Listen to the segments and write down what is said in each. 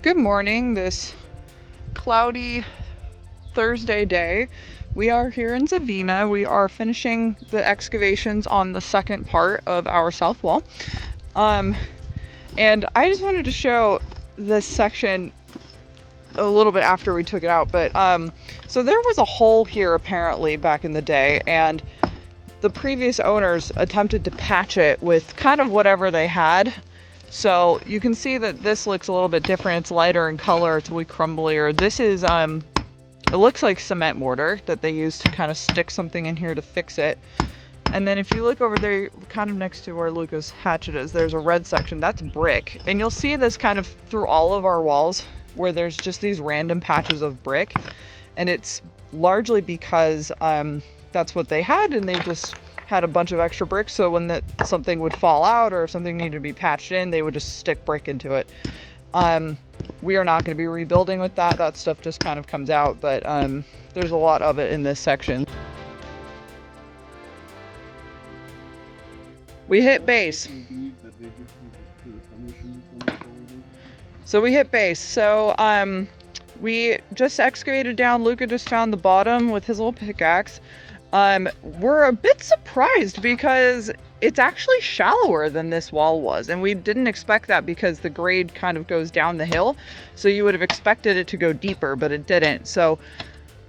Good morning, this cloudy Thursday day. We are here in Zavina. We are finishing the excavations on the second part of our south wall. And I just wanted to show this section a little bit after we took it out, but so there was a hole here apparently back in the day, and the previous owners attempted to patch it with kind of whatever they had. So you can see that this looks a little bit different. It's lighter in color, it's a little crumblier. This is it looks like cement mortar that they used to kind of stick something in here to fix it. And then if you look over there, kind of next to where Luca's hatchet is, there's a red section, that's brick. And you'll see this kind of through all of our walls where there's just these random patches of brick. And it's largely because that's what they had, and they just had a bunch of extra bricks, so when something would fall out or if something needed to be patched in, they would just stick brick into it. We are not going to be rebuilding with that. That stuff just kind of comes out, but there's a lot of it in this section. We hit base. So we hit base. So we just excavated down. Luca just found the bottom with his little pickaxe. We're a bit surprised because it's actually shallower than this wall was, and we didn't expect that because the grade kind of goes down the hill, so you would have expected it to go deeper, but it didn't. So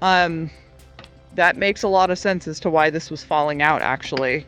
that makes a lot of sense as to why this was falling out actually.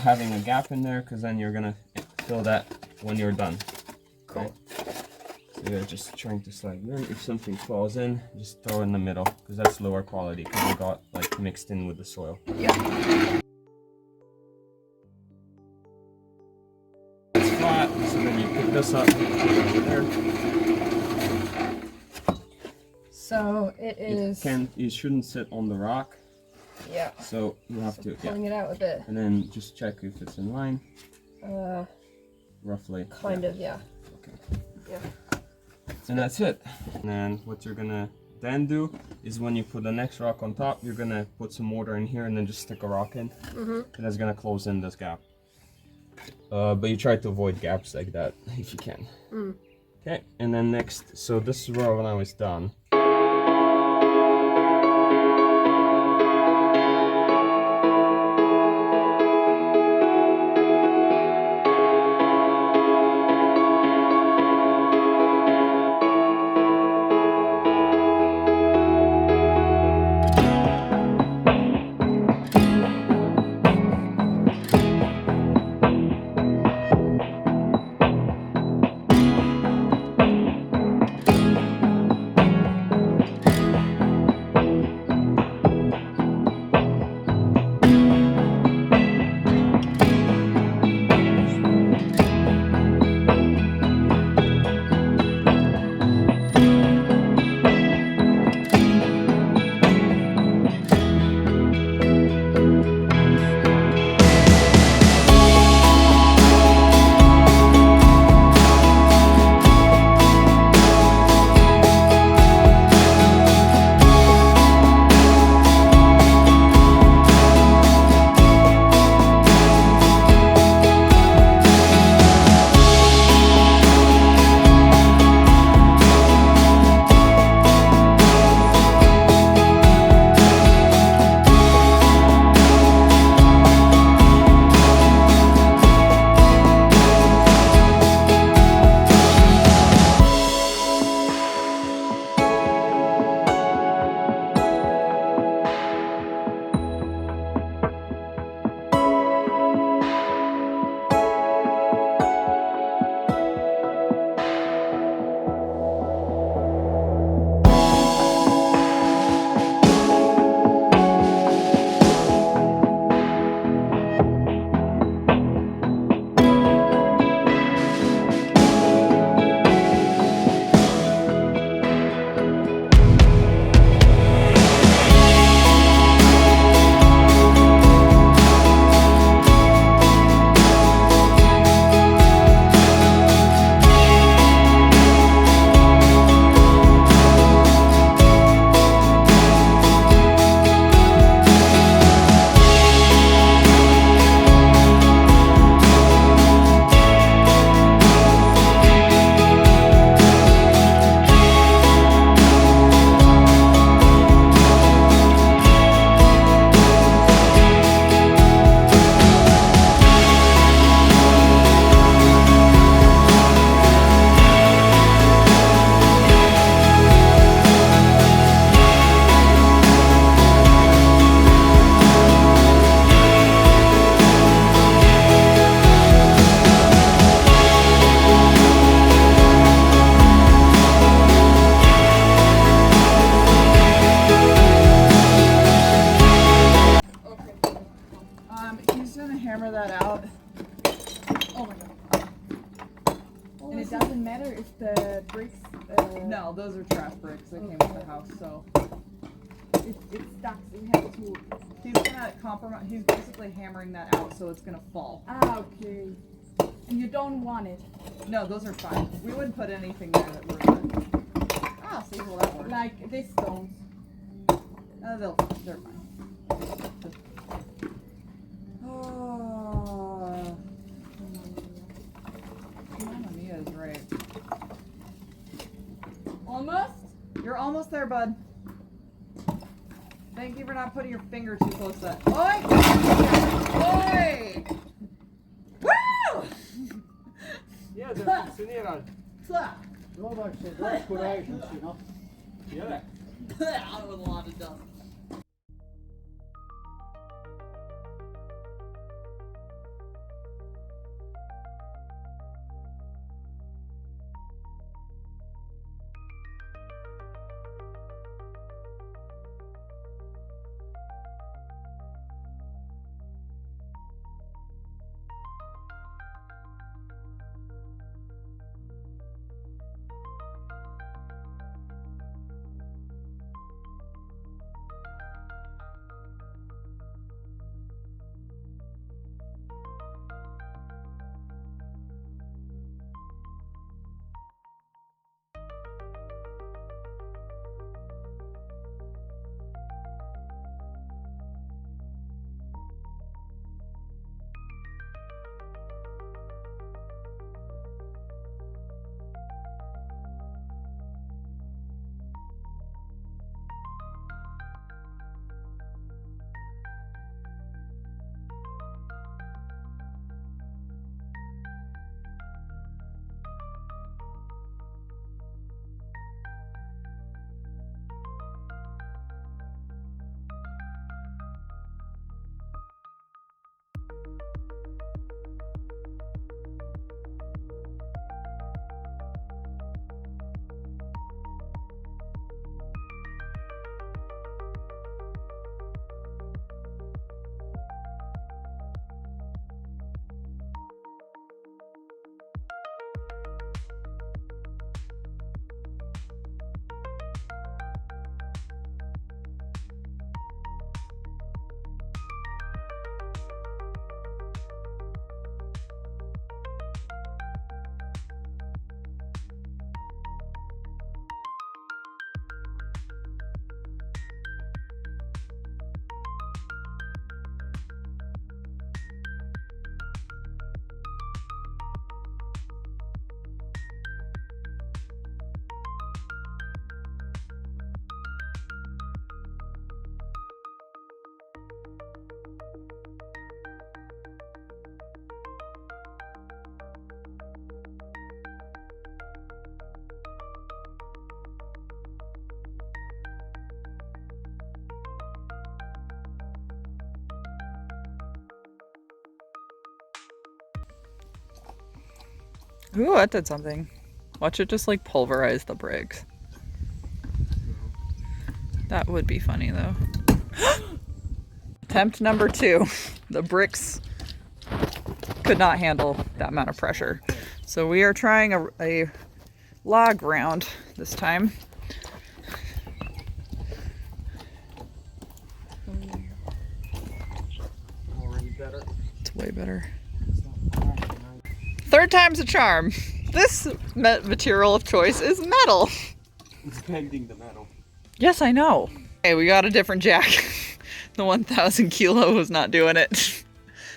having a gap in there, because then you're gonna fill that when you're done. Cool. Right? So you're just trying to slide in. If something falls in, just throw in the middle, because that's lower quality, because it got like mixed in with the soil. Yeah. It's flat, so then you pick this up, put it over there. So It shouldn't sit on the rock. Yeah. So you have to pulling it out a bit. And then just check if it's in line. Roughly. Kind of, yeah. Okay. Yeah. And that's it. And then what you're gonna then do is when you put the next rock on top, you're gonna put some mortar in here and then just stick a rock in. And that's gonna close in this gap. But you try to avoid gaps like that if you can. Okay, and then next, so this is where when I was done. hammer that out. Oh my god. And it doesn't matter if the bricks... No, those are trash bricks that came with the house, so... It stuck, so we have to... He's gonna compromise, he's basically hammering that out so it's gonna fall. Ah, okay. And you don't want it. No, those are fine. We wouldn't put anything there that we're... Ah, see, well that works. Like these stones. They're fine. Oh. Mamma Mia is right. Almost? You're almost there, bud. Thank you for not putting your finger too close to that. Oi! Oi! Woo! Ja, det funktionerar. Det var verkligen decorations, you know. Gör det. Out with a lot of dust. Ooh, that did something. Watch it just like pulverize the bricks. That would be funny though. Attempt number 2. The bricks could not handle that amount of pressure. So we are trying a log round this time. Already better. It's way better. Third time's a charm. This material of choice is metal. It's bending the metal. Yes, I know. Hey, we got a different jack. The 1,000 kilo was not doing it.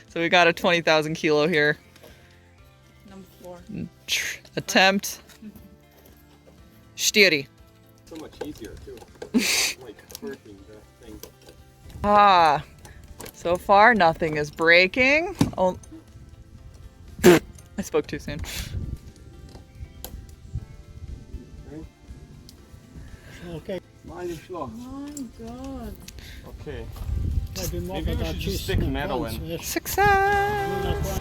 So we got a 20,000 kilo here. Number 4. Attempt. Stieri. So much easier too. Like hurting the thing. Ah. So far, nothing is breaking. Oh. I spoke too soon. Okay. Meine Schlag. My God. Okay. Maybe Maybe we should just stick metal in. Success!